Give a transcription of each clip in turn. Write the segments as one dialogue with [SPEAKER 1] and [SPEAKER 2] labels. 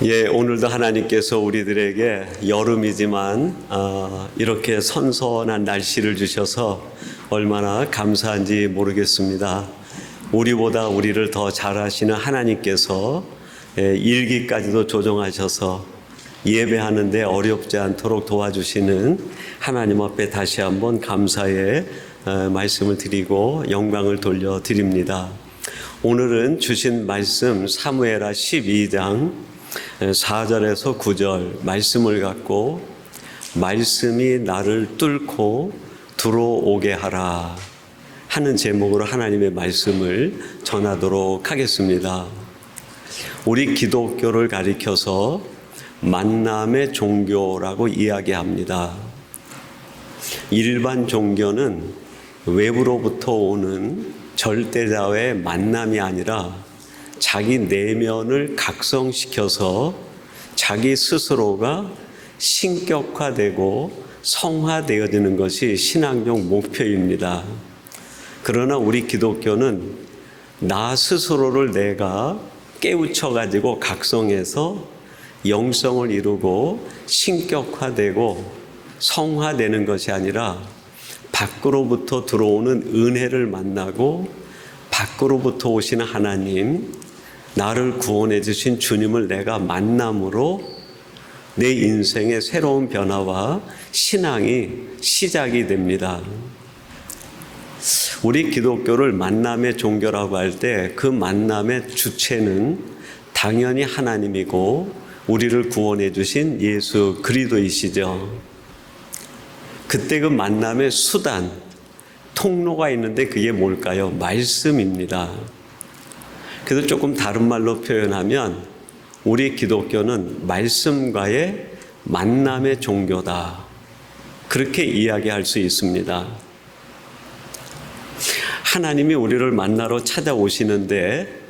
[SPEAKER 1] 오늘도 하나님께서 우리들에게 여름이지만 이렇게 선선한 날씨를 주셔서 얼마나 감사한지 모르겠습니다. 우리보다 우리를 더 잘하시는 하나님께서 일기까지도 조정하셔서 예배하는데 어렵지 않도록 도와주시는 하나님 앞에 다시 한번 감사의 말씀을 드리고 영광을 돌려드립니다. 오늘은 주신 말씀 사무엘하 12장 4절에서 9절 말씀을 갖고 말씀이 나를 뚫고 들어오게 하라 하는 제목으로 하나님의 말씀을 전하도록 하겠습니다. 우리 기독교를 가리켜서 만남의 종교라고 이야기합니다. 일반 종교는 외부로부터 오는 절대자와의 만남이 아니라 자기 내면을 각성시켜서 자기 스스로가 신격화되고 성화되어지는 것이 신앙적 목표입니다. 그러나 우리 기독교는 나 스스로를 내가 깨우쳐가지고 각성해서 영성을 이루고 신격화되고 성화되는 것이 아니라 밖으로부터 들어오는 은혜를 만나고 밖으로부터 오시는 하나님, 나를 구원해 주신 주님을 내가 만남으로 내 인생의 새로운 변화와 신앙이 시작이 됩니다. 우리 기독교를 만남의 종교라고 할 때 그 만남의 주체는 당연히 하나님이고 우리를 구원해 주신 예수 그리스도이시죠. 그때 그 만남의 수단, 통로가 있는데 그게 뭘까요? 말씀입니다. 그래서 조금 다른 말로 표현하면 우리 기독교는 말씀과의 만남의 종교다. 그렇게 이야기할 수 있습니다. 하나님이 우리를 만나러 찾아오시는데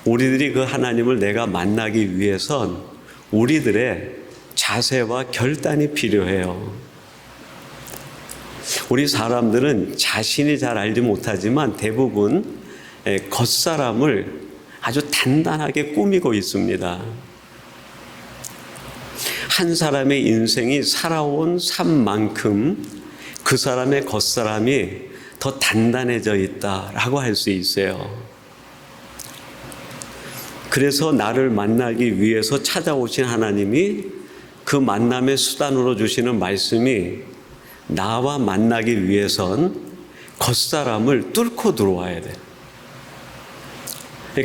[SPEAKER 1] 우리들이 그 하나님을 내가 만나기 위해선 우리들의 자세와 결단이 필요해요. 우리 사람들은 자신이 잘 알지 못하지만 대부분 겉사람을 아주 단단하게 꾸미고 있습니다. 한 사람의 인생이 살아온 삶만큼 그 사람의 겉사람이 더 단단해져 있다라고 할 수 있어요. 그래서 나를 만나기 위해서 찾아오신 하나님이 그 만남의 수단으로 주시는 말씀이 나와 만나기 위해선 겉사람을 뚫고 들어와야 돼요.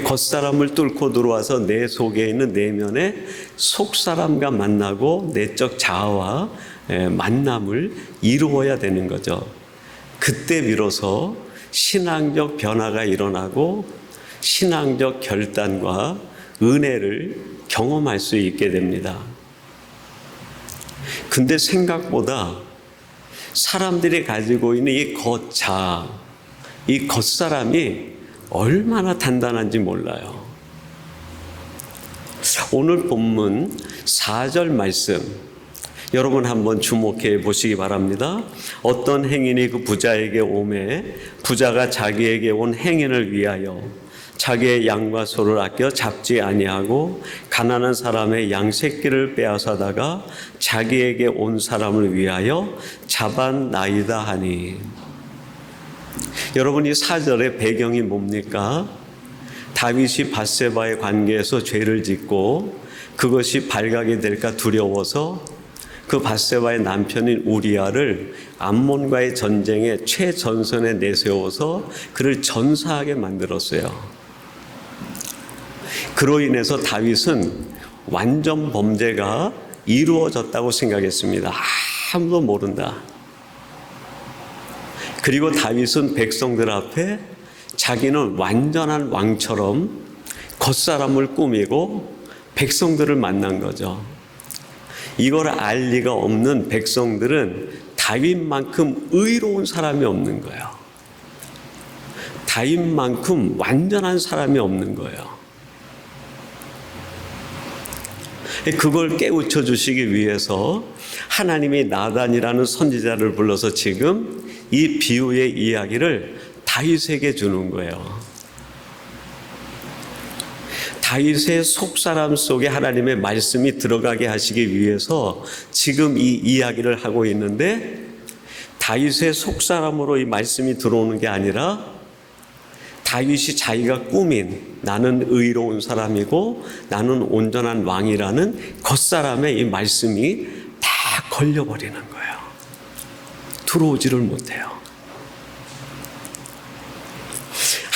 [SPEAKER 1] 겉사람을 뚫고 들어와서 내 속에 있는 내면의 속사람과 만나고 내적 자아와 만남을 이루어야 되는 거죠. 그때 비로소 신앙적 변화가 일어나고 신앙적 결단과 은혜를 경험할 수 있게 됩니다. 근데 생각보다 사람들이 가지고 있는 이 겉자아, 이 겉사람이 얼마나 단단한지 몰라요. 오늘 본문 4절 말씀 여러분 한번 주목해 보시기 바랍니다. 어떤 행인이 그 부자에게 오매 부자가 자기에게 온 행인을 위하여 자기의 양과 소를 아껴 잡지 아니하고 가난한 사람의 양 새끼를 빼앗아다가 자기에게 온 사람을 위하여 잡았나이다 하니. 여러분 이 4절의 배경이 뭡니까? 다윗이 밧세바의 관계에서 죄를 짓고 그것이 발각이 될까 두려워서 그 밧세바의 남편인 우리아를 암몬과의 전쟁의 최전선에 내세워서 그를 전사하게 만들었어요. 그로 인해서 다윗은 완전 범죄가 이루어졌다고 생각했습니다. 아무도 모른다. 그리고 다윗은 백성들 앞에 자기는 완전한 왕처럼 겉사람을 꾸미고 백성들을 만난 거죠. 이걸 알 리가 없는 백성들은 다윗만큼 의로운 사람이 없는 거예요. 다윗만큼 완전한 사람이 없는 거예요. 그걸 깨우쳐 주시기 위해서 하나님이 나단이라는 선지자를 불러서 지금 이 비유의 이야기를 다윗에게 주는 거예요. 다윗의 속사람 속에 하나님의 말씀이 들어가게 하시기 위해서 지금 이 이야기를 하고 있는데, 다윗의 속사람으로 이 말씀이 들어오는 게 아니라 다윗이 자기가 꾸민 나는 의로운 사람이고 나는 온전한 왕이라는 겉사람의 이 말씀이 다 걸려버리는 거예요. 들어오지를 못해요.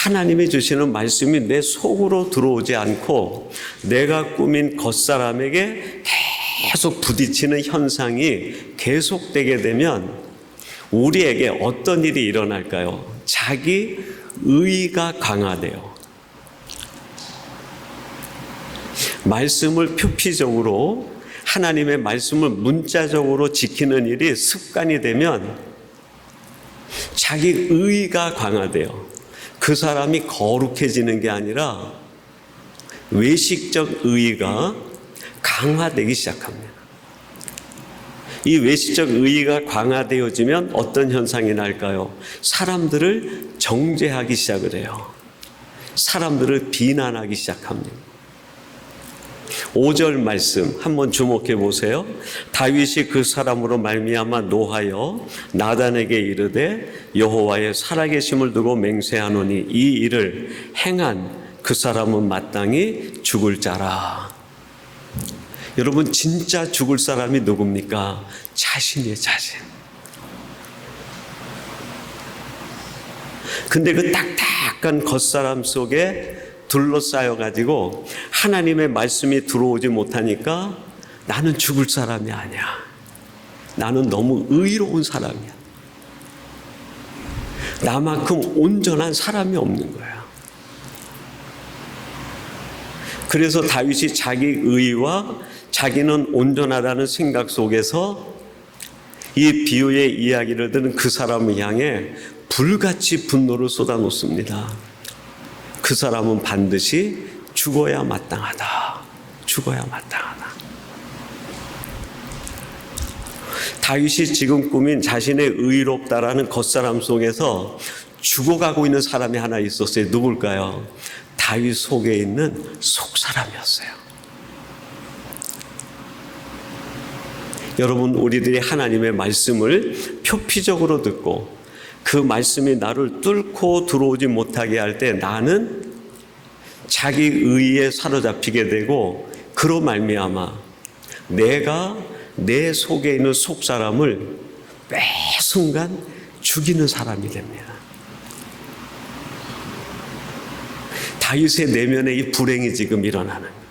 [SPEAKER 1] 하나님이 주시는 말씀이 내 속으로 들어오지 않고 내가 꾸민 겉사람에게 계속 부딪히는 현상이 계속되게 되면 우리에게 어떤 일이 일어날까요? 자기 의의가 강화돼요. 말씀을 표피적으로, 하나님의 말씀을 문자적으로 지키는 일이 습관이 되면 자기 의의가 강화돼요. 그 사람이 거룩해지는 게 아니라 외식적 의의가 강화되기 시작합니다. 이 외식적 의의가 강화되어지면 어떤 현상이 날까요? 사람들을 정죄하기 시작을 해요. 사람들을 비난하기 시작합니다. 5절 말씀 한번 주목해 보세요. 다윗이 그 사람으로 말미암아 노하여 나단에게 이르되 여호와의 살아계심을 두고 맹세하노니 이 일을 행한 그 사람은 마땅히 죽을 자라. 여러분, 진짜 죽을 사람이 누굽니까? 자신이에요, 자신. 근데 그 딱딱한 겉사람 속에 둘러싸여 가지고 하나님의 말씀이 들어오지 못하니까 나는 죽을 사람이 아니야. 나는 너무 의로운 사람이야. 나만큼 온전한 사람이 없는 거야. 그래서 다윗이 자기 의와 자기는 온전하다는 생각 속에서 이 비유의 이야기를 들은 그 사람을 향해 불같이 분노를 쏟아놓습니다. 그 사람은 반드시 죽어야 마땅하다. 죽어야 마땅하다. 다윗이 지금 꾸민 자신의 의롭다라는 겉사람 속에서 죽어가고 있는 사람이 하나 있었어요. 누굴까요? 다윗 속에 있는 속사람이었어요. 여러분, 우리들이 하나님의 말씀을 표피적으로 듣고 그 말씀이 나를 뚫고 들어오지 못하게 할 때 나는 자기 의에 사로잡히게 되고 그로 말미암아 내가 내 속에 있는 속사람을 매 순간 죽이는 사람이 됩니다. 다윗의 내면에 이 불행이 지금 일어나는 거예요.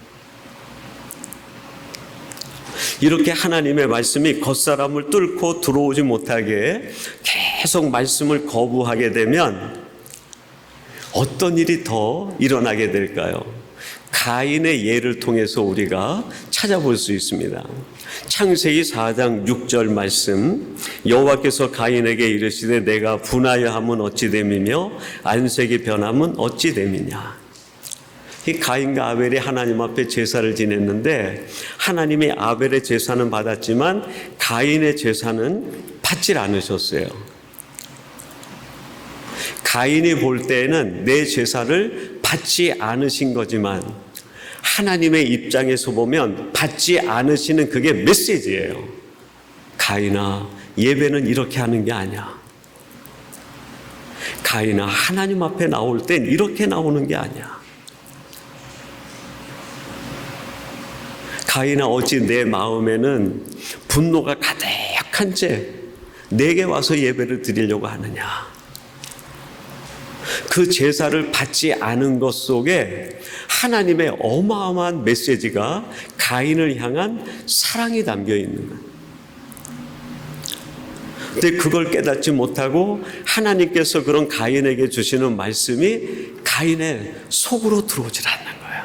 [SPEAKER 1] 이렇게 하나님의 말씀이 겉사람을 뚫고 들어오지 못하게 계속 말씀을 거부하게 되면 어떤 일이 더 일어나게 될까요? 가인의 예를 통해서 우리가 찾아볼 수 있습니다. 창세기 4장 6절 말씀, 여호와께서 가인에게 이르시되 내가 분하여 함은 어찌 됨이며 안색이 변함은 어찌 됨이냐. 이 가인과 아벨이 하나님 앞에 제사를 지냈는데 하나님이 아벨의 제사는 받았지만 가인의 제사는 받질 않으셨어요. 가인이 볼 때에는 내 제사를 받지 않으신 거지만 하나님의 입장에서 보면 받지 않으시는 그게 메시지예요. 가인아, 예배는 이렇게 하는 게 아니야. 가인아, 하나님 앞에 나올 땐 이렇게 나오는 게 아니야. 가인아, 어찌 내 마음에는 분노가 가득한 채 내게 와서 예배를 드리려고 하느냐. 그 제사를 받지 않은 것 속에 하나님의 어마어마한 메시지가 가인을 향한 사랑이 담겨 있는 거예요. 근데 그걸 깨닫지 못하고 하나님께서 그런 가인에게 주시는 말씀이 가인의 속으로 들어오질 않는 거예요.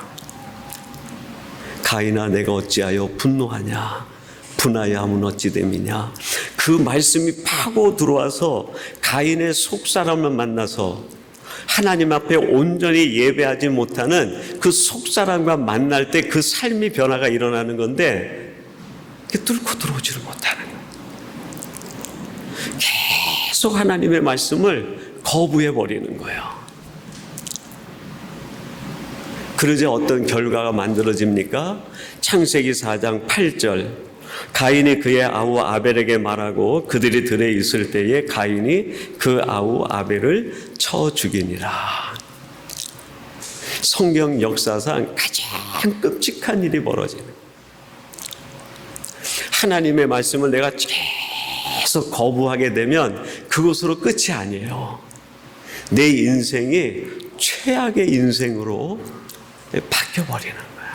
[SPEAKER 1] 가인아, 내가 어찌하여 분노하냐? 분하여 함은 어찌 됨이냐? 그 말씀이 파고 들어와서 가인의 속사람을 만나서 하나님 앞에 온전히 예배하지 못하는 그 속사람과 만날 때 그 삶의 변화가 일어나는 건데 그게 뚫고 들어오지를 못하는 거예요. 계속 하나님의 말씀을 거부해 버리는 거예요. 그러자 어떤 결과가 만들어집니까? 창세기 4장 8절. 가인이 그의 아우 아벨에게 말하고 그들이 들에 있을 때에 가인이 그 아우 아벨을 쳐 죽이니라. 성경 역사상 가장 끔찍한 일이 벌어지는, 하나님의 말씀을 내가 계속 거부하게 되면 그것으로 끝이 아니에요. 내 인생이 최악의 인생으로 바뀌어버리는 거예요.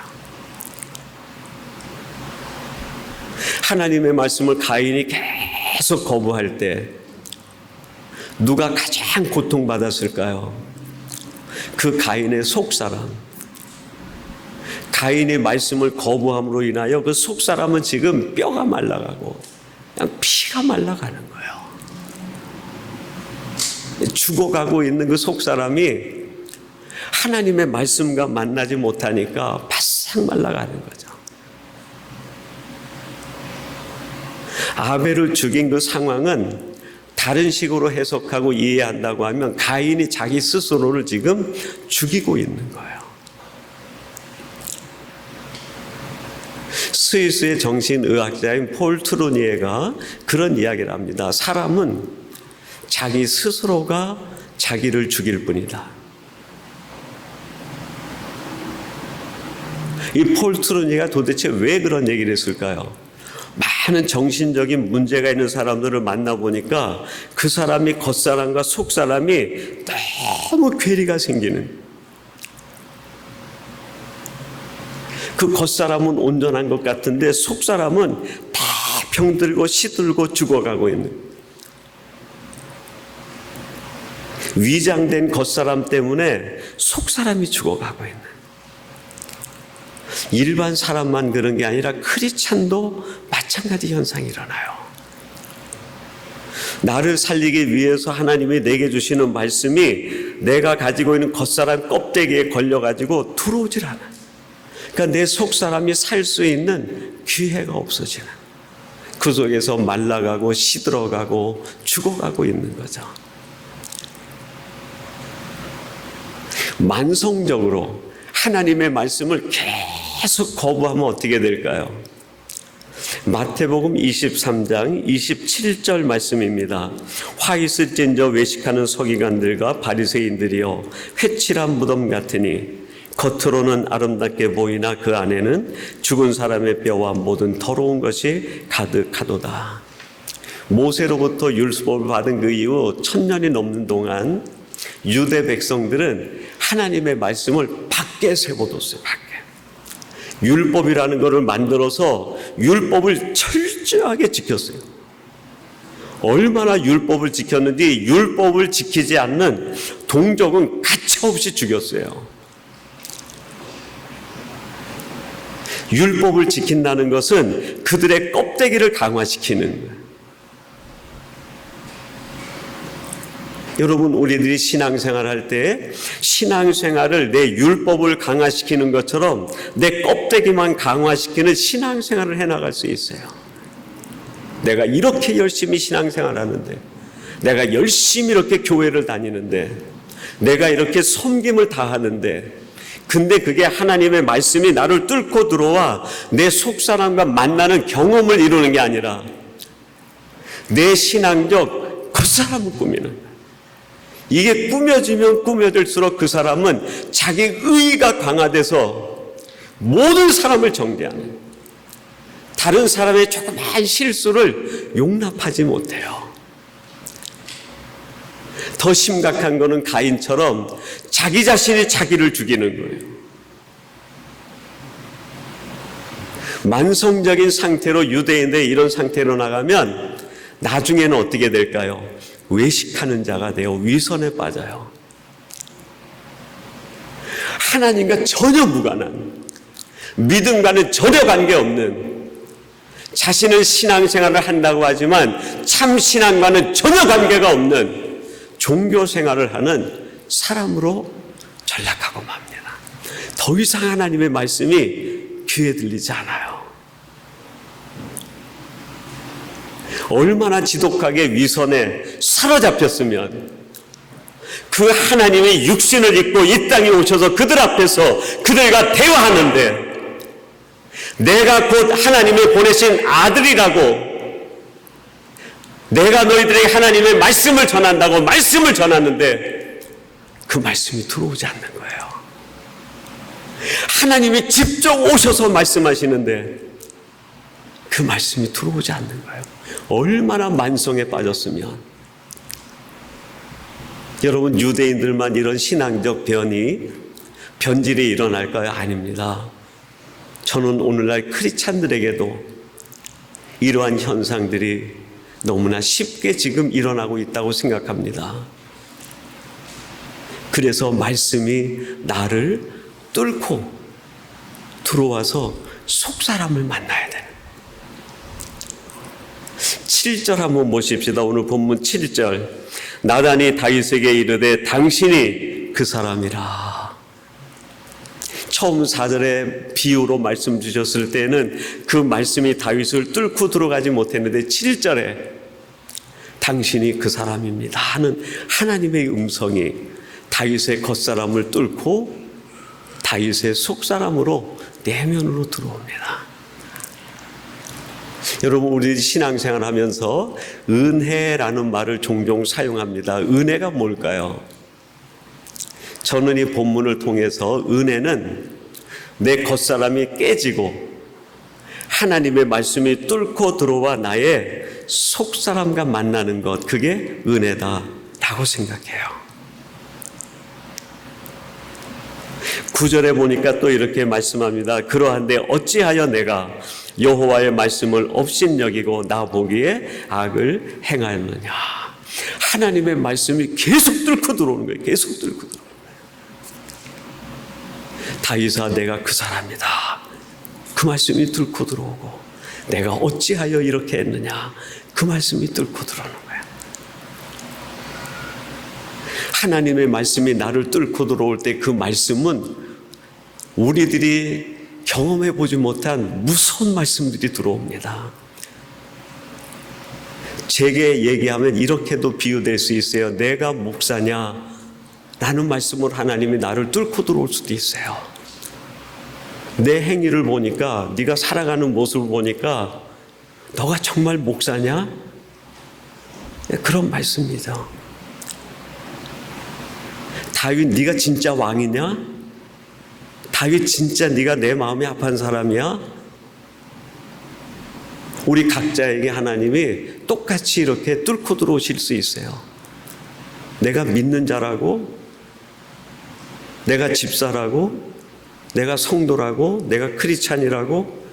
[SPEAKER 1] 하나님의 말씀을 가인이 계속 거부할 때 누가 가장 고통받았을까요? 그 가인의 속사람. 가인의 말씀을 거부함으로 인하여 그 속사람은 지금 뼈가 말라가고 그냥 피가 말라가는 거예요. 죽어가고 있는 그 속사람이 하나님의 말씀과 만나지 못하니까 바싹 말라가는 거죠. 아벨을 죽인 그 상황은 다른 식으로 해석하고 이해한다고 하면 가인이 자기 스스로를 지금 죽이고 있는 거예요. 스위스의 정신의학자인 폴 트루니에가 그런 이야기를 합니다. 사람은 자기 스스로가 자기를 죽일 뿐이다. 이 폴 트루니에가 도대체 왜 그런 얘기를 했을까요? 많은 정신적인 문제가 있는 사람들을 만나보니까 그 사람이 겉사람과 속사람이 너무 괴리가 생기는, 그 겉사람은 온전한 것 같은데 속사람은 다 병들고 시들고 죽어가고 있는, 위장된 겉사람 때문에 속사람이 죽어가고 있는, 일반 사람만 그런 게 아니라 크리스찬도 마찬가지 현상이 일어나요. 나를 살리기 위해서 하나님이 내게 주시는 말씀이 내가 가지고 있는 겉사람 껍데기에 걸려가지고 들어오질 않아. 그러니까 내 속사람이 살 수 있는 기회가 없어지는, 그 속에서 말라가고 시들어가고 죽어가고 있는 거죠. 만성적으로 하나님의 말씀을 계속 거부하면 어떻게 될까요? 마태복음 23장 27절 말씀입니다. 화 있을진저 외식하는 서기관들과 바리새인들이여 회칠한 무덤 같으니 겉으로는 아름답게 보이나 그 안에는 죽은 사람의 뼈와 모든 더러운 것이 가득하도다. 모세로부터 율법을 받은 그 이후 1000년이 넘는 동안 유대 백성들은 하나님의 말씀을 밖에 세워뒀어요. 밖에. 율법이라는 것을 만들어서 율법을 철저하게 지켰어요. 얼마나 율법을 지켰는지 율법을 지키지 않는 동족은 가차없이 죽였어요. 율법을 지킨다는 것은 그들의 껍데기를 강화시키는 거예요. 여러분, 우리들이 신앙생활 할 때 신앙생활을 내 율법을 강화시키는 것처럼 내 껍데기만 강화시키는 신앙생활을 해나갈 수 있어요. 내가 이렇게 열심히 신앙생활 하는데, 내가 열심히 이렇게 교회를 다니는데, 내가 이렇게 섬김을 다하는데, 근데 그게 하나님의 말씀이 나를 뚫고 들어와 내 속사람과 만나는 경험을 이루는 게 아니라 내 신앙적 겉사람을 꾸미는 거예요. 이게 꾸며지면 꾸며질수록 그 사람은 자기 의의가 강화돼서 모든 사람을 정죄하는, 다른 사람의 조그만 실수를 용납하지 못해요. 더 심각한 거는 가인처럼 자기 자신이 자기를 죽이는 거예요. 만성적인 상태로 유대인들이 이런 상태로 나가면 나중에는 어떻게 될까요? 외식하는 자가 되어 위선에 빠져요. 하나님과 전혀 무관한, 믿음과는 전혀 관계없는, 자신은 신앙생활을 한다고 하지만 참 신앙과는 전혀 관계가 없는 종교생활을 하는 사람으로 전락하고 맙니다. 더 이상 하나님의 말씀이 귀에 들리지 않아요. 얼마나 지독하게 위선에 사로잡혔으면 그 하나님의 육신을 입고 이 땅에 오셔서 그들 앞에서 그들과 대화하는데, 내가 곧 하나님이 보내신 아들이라고, 내가 너희들에게 하나님의 말씀을 전한다고 말씀을 전하는데 그 말씀이 들어오지 않는 거예요. 하나님이 직접 오셔서 말씀하시는데 그 말씀이 들어오지 않는 거예요. 얼마나 만성에 빠졌으면. 여러분, 유대인들만 이런 신앙적 변질이 일어날까요? 아닙니다. 저는 오늘날 크리스찬들에게도 이러한 현상들이 너무나 쉽게 지금 일어나고 있다고 생각합니다. 그래서 말씀이 나를 뚫고 들어와서 속사람을 만나야 되는. 7절 한번 보십시다. 오늘 본문 7절. 나단이 다윗에게 이르되 당신이 그 사람이라. 처음 4절에 비유로 말씀 주셨을 때는 그 말씀이 다윗을 뚫고 들어가지 못했는데 7절에 당신이 그 사람입니다 하는 하나님의 음성이 다윗의 겉사람을 뚫고 다윗의 속사람으로 내면으로 들어옵니다. 여러분, 우리 신앙생활 하면서 은혜라는 말을 종종 사용합니다. 은혜가 뭘까요? 저는 이 본문을 통해서 은혜는 내 겉사람이 깨지고 하나님의 말씀이 뚫고 들어와 나의 속사람과 만나는 것, 그게 은혜다라고 생각해요. 9절에 보니까 또 이렇게 말씀합니다. 그러한데 어찌하여 내가 여호와의 말씀을 업신여기고 나 보기에 악을 행하였느냐. 하나님의 말씀이 계속 뚫고 들어오는 거예요. 계속 뚫고 들어오는 거예요. 다윗아, 내가 그 사람이다. 그 말씀이 뚫고 들어오고, 내가 어찌하여 이렇게 했느냐. 그 말씀이 뚫고 들어오는 거예요. 하나님의 말씀이 나를 뚫고 들어올 때 그 말씀은 우리들이 경험해 보지 못한 무서운 말씀들이 들어옵니다. 제게 얘기하면 이렇게도 비유될 수 있어요. 내가 목사냐? 라는 말씀으로 하나님이 나를 뚫고 들어올 수도 있어요. 내 행위를 보니까, 네가 살아가는 모습을 보니까 너가 정말 목사냐? 그런 말씀이죠. 다윗, 네가 진짜 왕이냐? 다윗, 진짜 네가 내 마음이 아픈 사람이야? 우리 각자에게 하나님이 똑같이 이렇게 뚫고 들어오실 수 있어요. 내가 믿는 자라고, 내가 집사라고, 내가 성도라고, 내가 크리스찬이라고,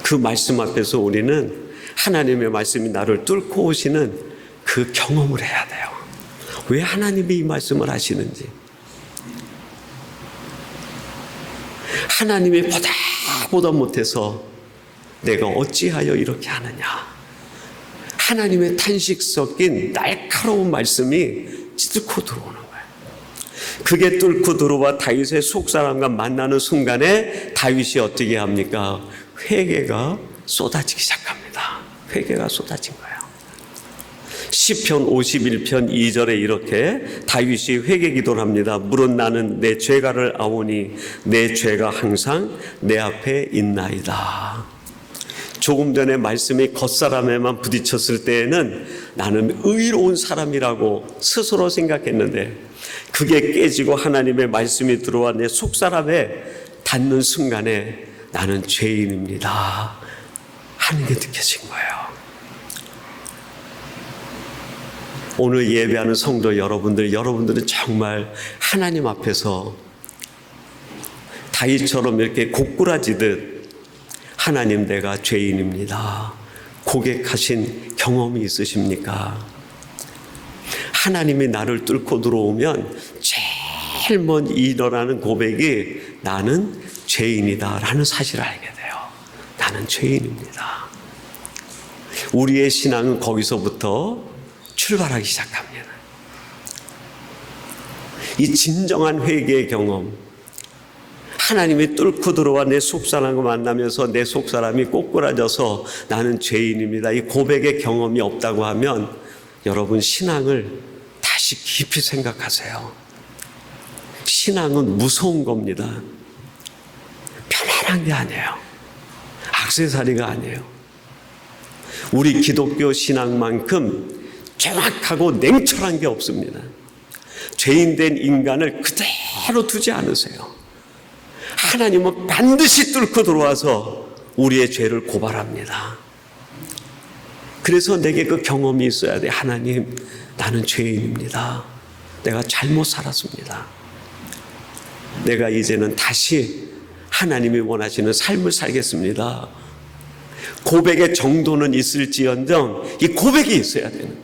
[SPEAKER 1] 그 말씀 앞에서 우리는 하나님의 말씀이 나를 뚫고 오시는 그 경험을 해야 돼요. 왜 하나님이 이 말씀을 하시는지. 하나님이 보다 못해서 내가 어찌하여 이렇게 하느냐. 하나님의 탄식 섞인 날카로운 말씀이 뚫고 들어오는 거예요. 그게 뚫고 들어와 다윗의 속사람과 만나는 순간에 다윗이 어떻게 합니까? 회개가 쏟아지기 시작합니다. 회개가 쏟아진 거예요. 시편 51편 2절에 이렇게 다윗이 회개 기도를 합니다. 물은 나는 내 죄가를 아오니 내 죄가 항상 내 앞에 있나이다. 조금 전에 말씀이 겉사람에만 부딪혔을 때에는 나는 의로운 사람이라고 스스로 생각했는데, 그게 깨지고 하나님의 말씀이 들어와 내 속사람에 닿는 순간에 나는 죄인입니다 하는 게 느껴진 거예요. 오늘 예배하는 성도 여러분들은 정말 하나님 앞에서 다윗처럼 이렇게 고꾸라지듯 하나님, 내가 죄인입니다 고백하신 경험이 있으십니까? 하나님이 나를 뚫고 들어오면 제일 먼저 일어나는 고백이 나는 죄인이다 라는 사실을 알게 돼요. 나는 죄인입니다. 우리의 신앙은 거기서부터 출발하기 시작합니다. 이 진정한 회개의 경험, 하나님이 뚫고 들어와 내 속사람과 만나면서 내 속사람이 꼬꾸라져서 나는 죄인입니다, 이 고백의 경험이 없다고 하면 여러분, 신앙을 다시 다시 깊이 생각하세요. 신앙은 무서운 겁니다. 편안한 게 아니에요. 액세서리가 아니에요. 우리 기독교 신앙만큼 정확하고 냉철한 게 없습니다. 죄인된 인간을 그대로 두지 않으세요. 하나님은 반드시 뚫고 들어와서 우리의 죄를 고발합니다. 그래서 내게 그 경험이 있어야 돼. 하나님, 나는 죄인입니다. 내가 잘못 살았습니다. 내가 이제는 다시 하나님이 원하시는 삶을 살겠습니다. 고백의 정도는 있을지언정 이 고백이 있어야 되는.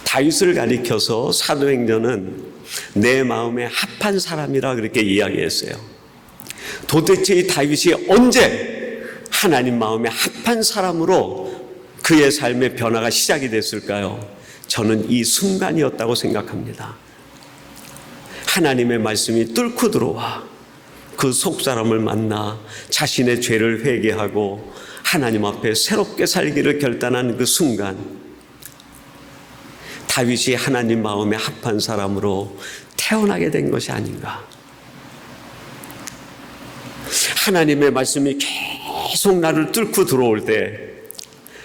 [SPEAKER 1] 다윗을 가리켜서 사도행전은 내 마음에 합한 사람이라 그렇게 이야기했어요. 도대체 이 다윗이 언제 하나님 마음에 합한 사람으로 그의 삶의 변화가 시작이 됐을까요? 저는 이 순간이었다고 생각합니다. 하나님의 말씀이 뚫고 들어와 그 속사람을 만나 자신의 죄를 회개하고 하나님 앞에 새롭게 살기를 결단한 그 순간, 다윗이 하나님 마음에 합한 사람으로 태어나게 된 것이 아닌가. 하나님의 말씀이 계속 나를 뚫고 들어올 때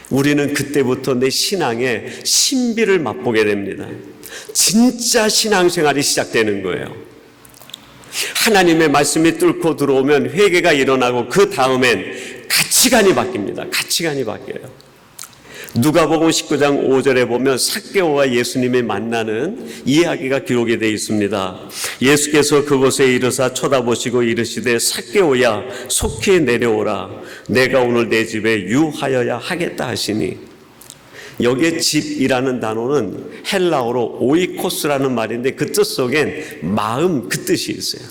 [SPEAKER 1] 우리는 그때부터 내 신앙의 신비를 맛보게 됩니다. 진짜 신앙생활이 시작되는 거예요. 하나님의 말씀이 뚫고 들어오면 회개가 일어나고 그 다음엔 가치관이 바뀝니다. 가치관이 바뀌어요. 누가복음 19장 5절에 보면 삭개오와 예수님이 만나는 이야기가 기록이 되어 있습니다. 예수께서 그곳에 이르사 쳐다보시고 이르시되 삭개오야 속히 내려오라. 내가 오늘 내 집에 유하여야 하겠다 하시니, 여기에 집이라는 단어는 헬라어로 오이코스라는 말인데 그 뜻 속엔 마음, 그 뜻이 있어요.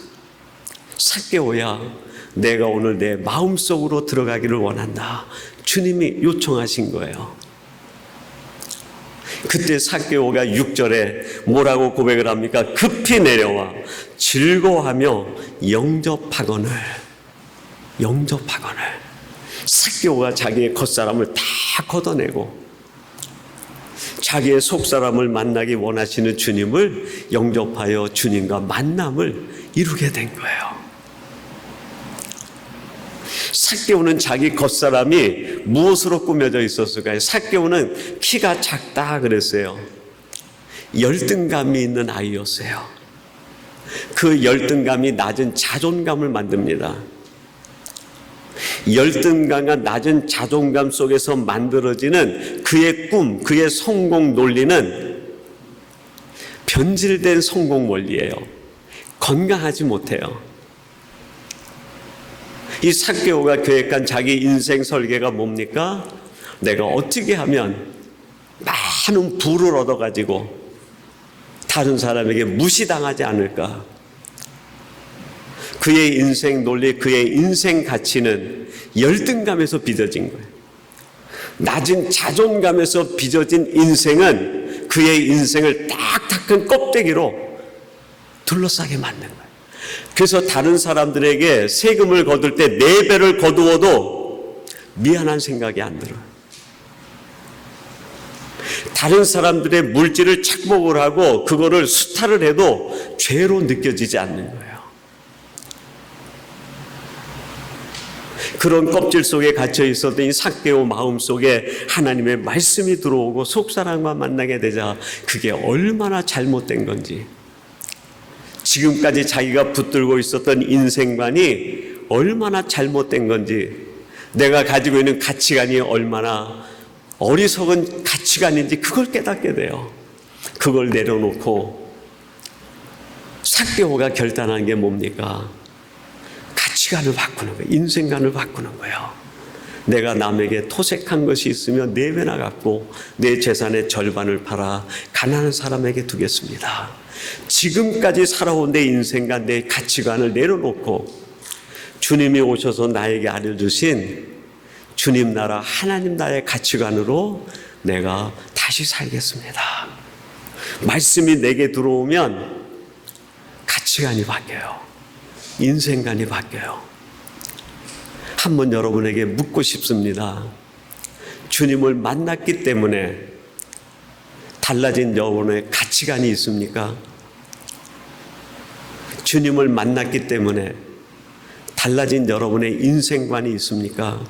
[SPEAKER 1] 삭개오야, 내가 오늘 내 마음속으로 들어가기를 원한다. 주님이 요청하신 거예요. 그때 삭개오가 6절에 뭐라고 고백을 합니까? 급히 내려와 즐거워하며 영접하거늘. 삭개오가 자기의 겉사람을 다 걷어내고 자기의 속사람을 만나기 원하시는 주님을 영접하여 주님과 만남을 이루게 된 거예요. 삭개오는 자기 겉사람이 무엇으로 꾸며져 있었을까요? 삭개오는 키가 작다 그랬어요. 열등감이 있는 아이였어요. 그 열등감이 낮은 자존감을 만듭니다. 열등감과 낮은 자존감 속에서 만들어지는 그의 꿈, 그의 성공 논리는 변질된 성공 원리예요. 건강하지 못해요. 이 삭개오가 계획한 자기 인생 설계가 뭡니까? 내가 어떻게 하면 많은 부를 얻어가지고 다른 사람에게 무시당하지 않을까? 그의 인생 논리, 그의 인생 가치는 열등감에서 빚어진 거예요. 낮은 자존감에서 빚어진 인생은 그의 인생을 딱딱한 껍데기로 둘러싸게 만든 거예요. 그래서 다른 사람들에게 세금을 거둘 때 4배를 거두어도 미안한 생각이 안 들어요. 다른 사람들의 물질을 착복을 하고 그거를 수탈을 해도 죄로 느껴지지 않는 거예요. 그런 껍질 속에 갇혀 있었던 이 삭개오 마음 속에 하나님의 말씀이 들어오고 속사람과 만나게 되자 그게 얼마나 잘못된 건지, 지금까지 자기가 붙들고 있었던 인생관이 얼마나 잘못된 건지, 내가 가지고 있는 가치관이 얼마나 어리석은 가치관인지 그걸 깨닫게 돼요. 그걸 내려놓고 삭개오가 결단한 게 뭡니까? 가치관을 바꾸는 거예요. 인생관을 바꾸는 거예요. 내가 남에게 토색한 것이 있으면 4배나 갚고 내 재산의 절반을 팔아 가난한 사람에게 두겠습니다. 지금까지 살아온 내 인생과 내 가치관을 내려놓고 주님이 오셔서 나에게 알려주신 주님 나라 하나님 나라의 가치관으로 내가 다시 살겠습니다. 말씀이 내게 들어오면 가치관이 바뀌어요. 인생관이 바뀌어요. 한번 여러분에게 묻고 싶습니다. 주님을 만났기 때문에 달라진 여러분의 가치관이 있습니까? 주님을 만났기 때문에 달라진 여러분의 인생관이 있습니까?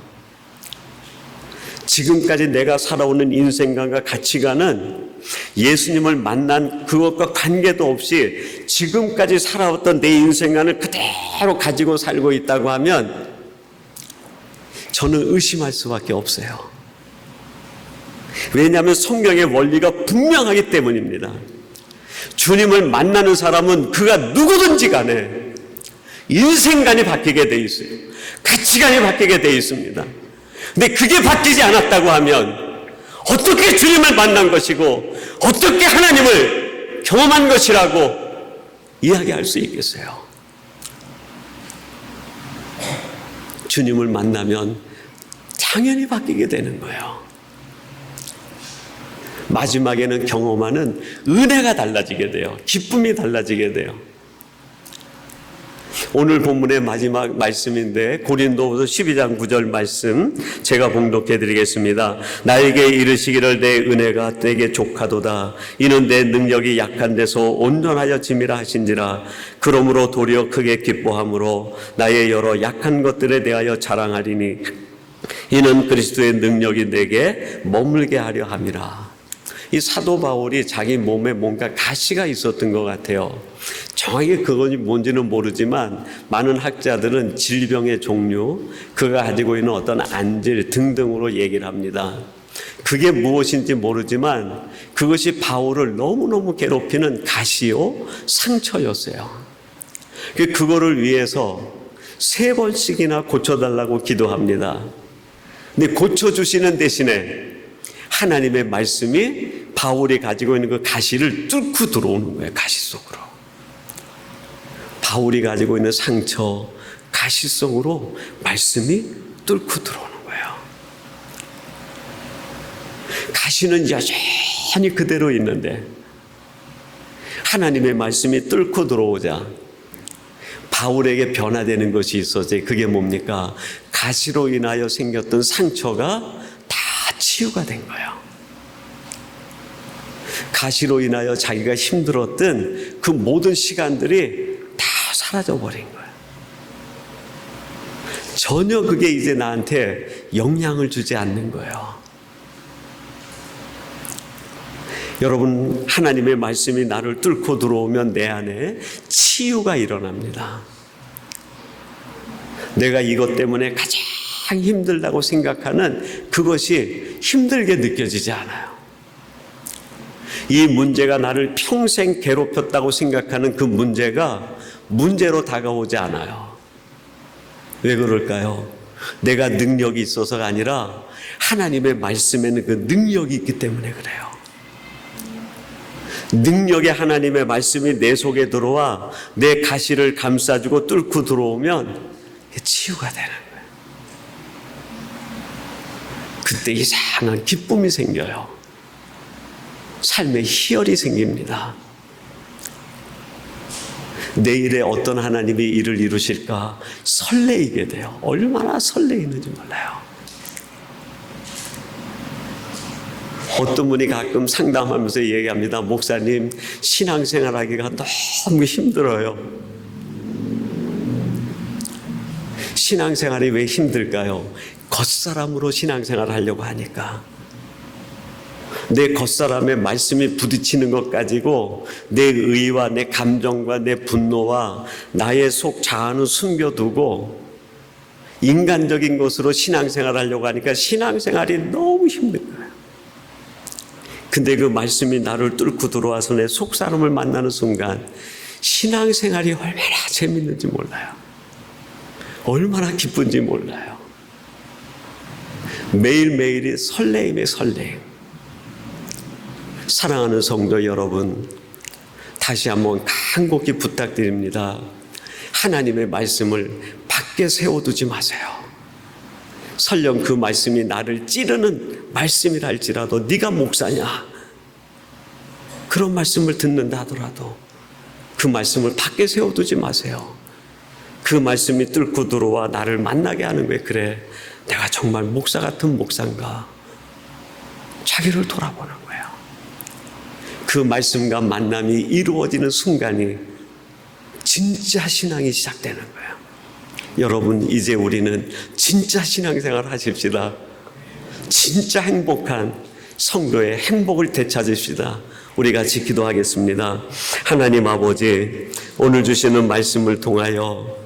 [SPEAKER 1] 지금까지 내가 살아오는 인생관과 가치관은 예수님을 만난 그것과 관계도 없이 지금까지 살아왔던 내 인생관을 그대로 가지고 살고 있다고 하면 저는 의심할 수밖에 없어요. 왜냐하면 성경의 원리가 분명하기 때문입니다. 주님을 만나는 사람은 그가 누구든지 간에 인생관이 바뀌게 돼 있어요. 가치관이 바뀌게 돼 있습니다. 근데 그게 바뀌지 않았다고 하면 어떻게 주님을 만난 것이고 어떻게 하나님을 경험한 것이라고 이야기할 수 있겠어요? 주님을 만나면 당연히 바뀌게 되는 거예요. 마지막에는 경험하는 은혜가 달라지게 돼요. 기쁨이 달라지게 돼요. 오늘 본문의 마지막 말씀인데 고린도후서 12장 9절 말씀 제가 봉독해 드리겠습니다. 나에게 이르시기를 내 은혜가 내게 족하도다. 이는 내 능력이 약한 데서 온전하여 짐이라 하신지라. 그러므로 도리어 크게 기뻐함으로 나의 여러 약한 것들에 대하여 자랑하리니 이는 그리스도의 능력이 내게 머물게 하려 함이라. 이 사도 바울이 자기 몸에 뭔가 가시가 있었던 것 같아요. 정확히 그것이 뭔지는 모르지만 많은 학자들은 질병의 종류, 그가 가지고 있는 어떤 안질 등등으로 얘기를 합니다. 그게 무엇인지 모르지만 그것이 바울을 너무너무 괴롭히는 가시요, 상처였어요. 그거를 위해서 3번씩이나 고쳐달라고 기도합니다. 근데 고쳐주시는 대신에 하나님의 말씀이 바울이 가지고 있는 그 가시를 뚫고 들어오는 거예요. 가시 속으로. 바울이 가지고 있는 상처, 가시 속으로 말씀이 뚫고 들어오는 거예요. 가시는 여전히 그대로 있는데 하나님의 말씀이 뚫고 들어오자 바울에게 변화되는 것이 있었지. 그게 뭡니까? 가시로 인하여 생겼던 상처가 다 치유가 된 거예요. 가시로 인하여 자기가 힘들었던 그 모든 시간들이 다 사라져버린 거예요. 전혀 그게 이제 나한테 영향을 주지 않는 거예요. 여러분, 하나님의 말씀이 나를 뚫고 들어오면 내 안에 치유가 일어납니다. 내가 이것 때문에 가장 힘들다고 생각하는 그것이 힘들게 느껴지지 않아요. 이 문제가 나를 평생 괴롭혔다고 생각하는 그 문제가 문제로 다가오지 않아요. 왜 그럴까요? 내가 능력이 있어서가 아니라 하나님의 말씀에는 그 능력이 있기 때문에 그래요. 능력의 하나님의 말씀이 내 속에 들어와 내 가시를 감싸주고 뚫고 들어오면 치유가 되는 거예요. 그때 이상한 기쁨이 생겨요. 삶의 희열이 생깁니다. 내일에 어떤 하나님이 일을 이루실까 설레이게 돼요. 얼마나 설레이는지 몰라요. 어떤 분이 가끔 상담하면서 얘기합니다. 목사님, 신앙생활 하기가 너무 힘들어요. 신앙생활이 왜 힘들까요? 겉사람으로 신앙생활을 하려고 하니까. 내 겉사람의 말씀이 부딪히는 것 가지고 내 의와 내 감정과 내 분노와 나의 속 자아는 숨겨두고 인간적인 것으로 신앙생활을 하려고 하니까 신앙생활이 너무 힘든 거예요. 근데 그 말씀이 나를 뚫고 들어와서 내 속사람을 만나는 순간 신앙생활이 얼마나 재밌는지 몰라요. 얼마나 기쁜지 몰라요. 매일매일이 설레임의 설레임. 사랑하는 성도 여러분, 다시 한번 간곡히 부탁드립니다. 하나님의 말씀을 밖에 세워두지 마세요. 설령 그 말씀이 나를 찌르는 말씀이라 할지라도 네가 목사냐? 그런 말씀을 듣는다 하더라도 그 말씀을 밖에 세워두지 마세요. 그 말씀이 뚫고 들어와 나를 만나게 하는 거예요. 그래, 내가 정말 목사 같은 목사인가? 자기를 돌아보는 거예요. 그 말씀과 만남이 이루어지는 순간이 진짜 신앙이 시작되는 거예요. 여러분, 이제 우리는 진짜 신앙생활을 하십시다. 진짜 행복한 성도의 행복을 되찾으십시다. 우리 같이 기도하겠습니다. 하나님 아버지, 오늘 주시는 말씀을 통하여